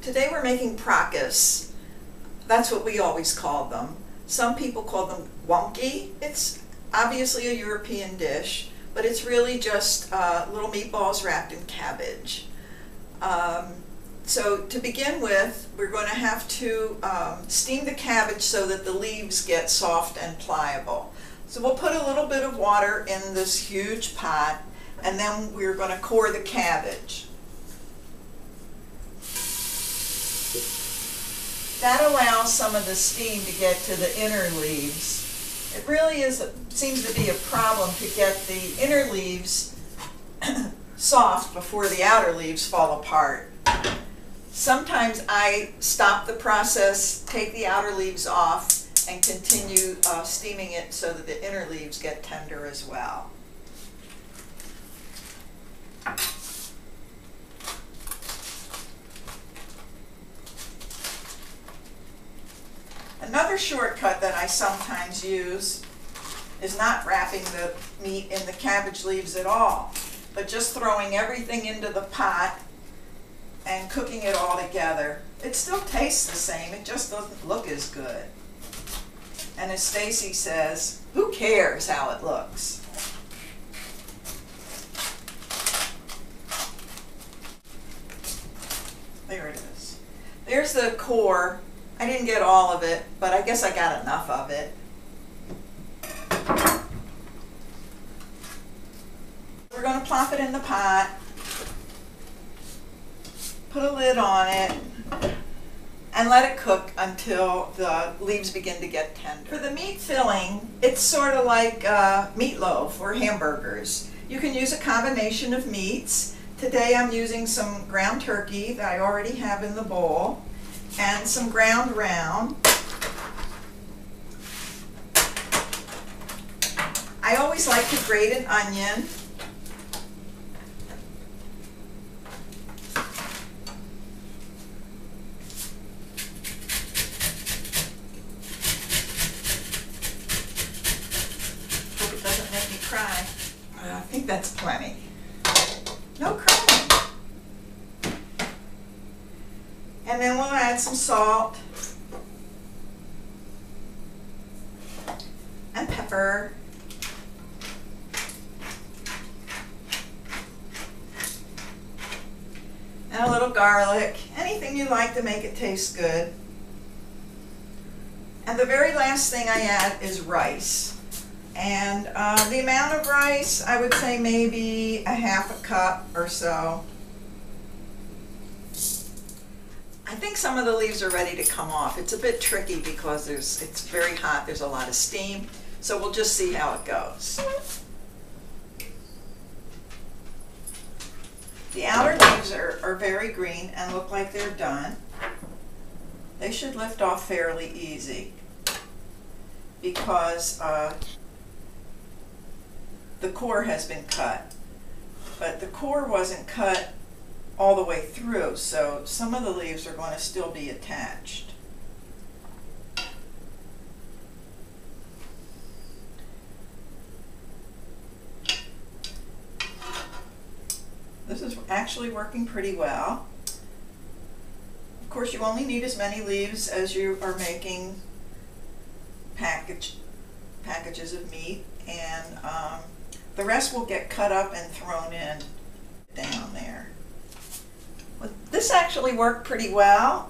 Today we're making Prakas. That's what we always called them. Some people call them wonky. It's obviously a European dish, but it's really just little meatballs wrapped in cabbage. So to begin with, we're going to have to steam the cabbage so that the leaves get soft and pliable. So we'll put a little bit of water in this huge pot, and then we're going to core the cabbage. That allows some of the steam to get to the inner leaves. It really seems to be a problem to get the inner leaves soft before the outer leaves fall apart. Sometimes I stop the process, take the outer leaves off, and continue steaming it so that the inner leaves get tender as well. Another shortcut that I sometimes use is not wrapping the meat in the cabbage leaves at all, but just throwing everything into the pot and cooking it all together. It still tastes the same, it just doesn't look as good. And as Stacy says, who cares how it looks? There it is. There's the core. I didn't get all of it, but I guess I got enough of it. We're going to plop it in the pot, put a lid on it, and let it cook until the leaves begin to get tender. For the meat filling, it's sort of like meatloaf or hamburgers. You can use a combination of meats. Today I'm using some ground turkey that I already have in the bowl, and some ground round. I always like to grate an onion. Hope it doesn't make me cry. I think that's plenty. No crying. And then we'll add some salt and pepper and a little garlic, anything you like to make it taste good. And the very last thing I add is rice. And the amount of rice, I would say maybe a half a cup or so. I think some of the leaves are ready to come off. It's a bit tricky because it's very hot, there's a lot of steam, so we'll just see how it goes. The outer leaves are very green and look like they're done. They should lift off fairly easy because the core has been cut, but the core wasn't cut all the way through, so some of the leaves are going to still be attached. This is actually working pretty well. Of course, you only need as many leaves as you are making packages of meat, and the rest will get cut up and thrown in down there. Well, this actually worked pretty well.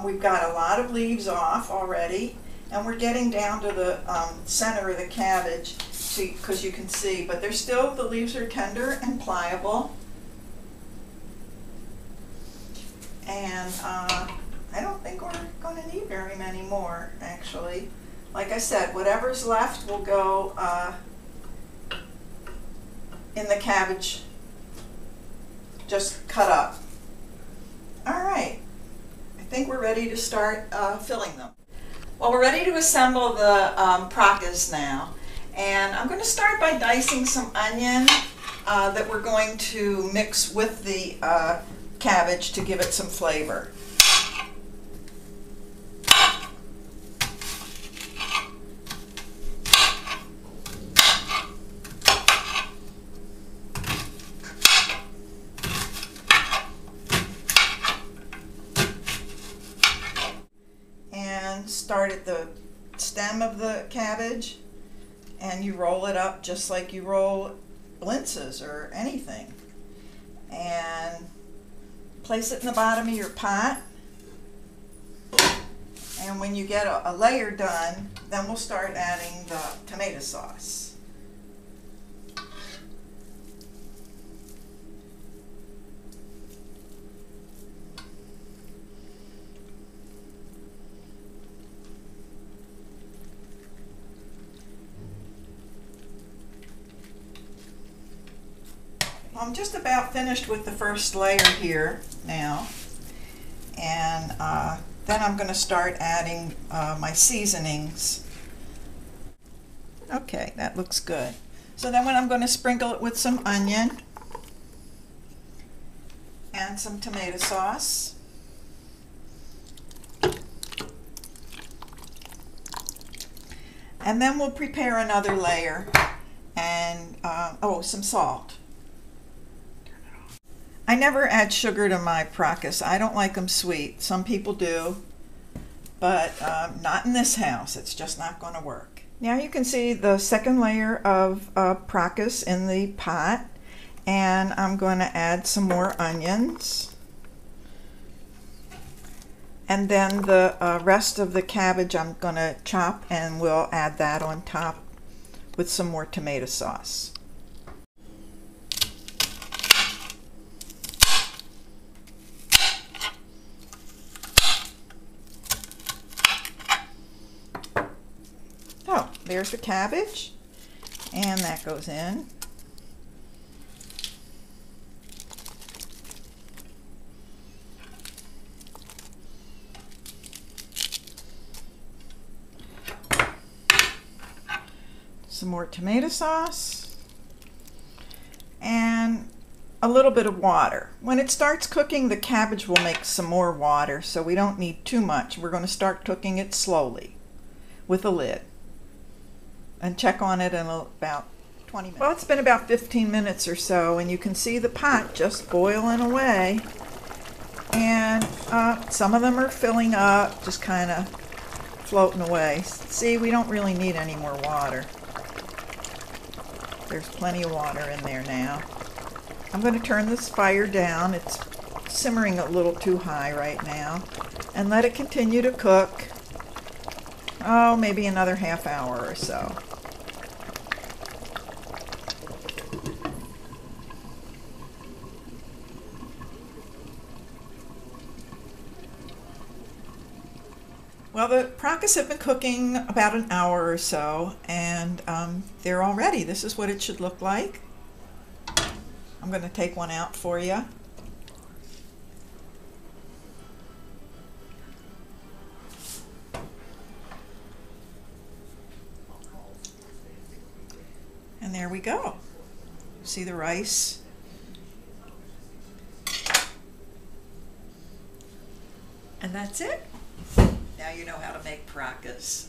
We've got a lot of leaves off already, and we're getting down to the center of the cabbage because you can see, but they're still, the leaves are tender and pliable. And I don't think we're going to need very many more, actually. Like I said, whatever's left will go in the cabbage, just cut up. All right, I think we're ready to start filling them. Well, we're ready to assemble the Praakas now. And I'm going to start by dicing some onion that we're going to mix with the cabbage to give it some flavor. at the stem of the cabbage and you roll it up just like you roll blintzes or anything. And place it in the bottom of your pot. And when you get a layer done, then we'll start adding the tomato sauce. I'm just about finished with the first layer here now, and then I'm going to start adding my seasonings. Okay, that looks good. So then I'm going to sprinkle it with some onion and some tomato sauce. And then we'll prepare another layer and, oh, some salt. I never add sugar to my Praakas. I don't like them sweet. Some people do, but not in this house. It's just not going to work. Now you can see the second layer of Praakas in the pot, and I'm going to add some more onions. And then the rest of the cabbage I'm going to chop, and we'll add that on top with some more tomato sauce. Oh, there's the cabbage, and that goes in. Some more tomato sauce and a little bit of water. When it starts cooking, the cabbage will make some more water, so we don't need too much. We're going to start cooking it slowly with a lid and check on it in about 20 minutes. Well, it's been about 15 minutes or so, and you can see the pot just boiling away, and some of them are filling up, just kind of floating away. See, we don't really need any more water. There's plenty of water in there now. I'm going to turn this fire down. It's simmering a little too high right now, and let it continue to cook. Oh, maybe another half hour or so. Well, the Praakas have been cooking about an hour or so, and they're all ready. This is what it should look like. I'm going to take one out for you. And there we go. See the rice? And that's it. Now you know how to make Praakas.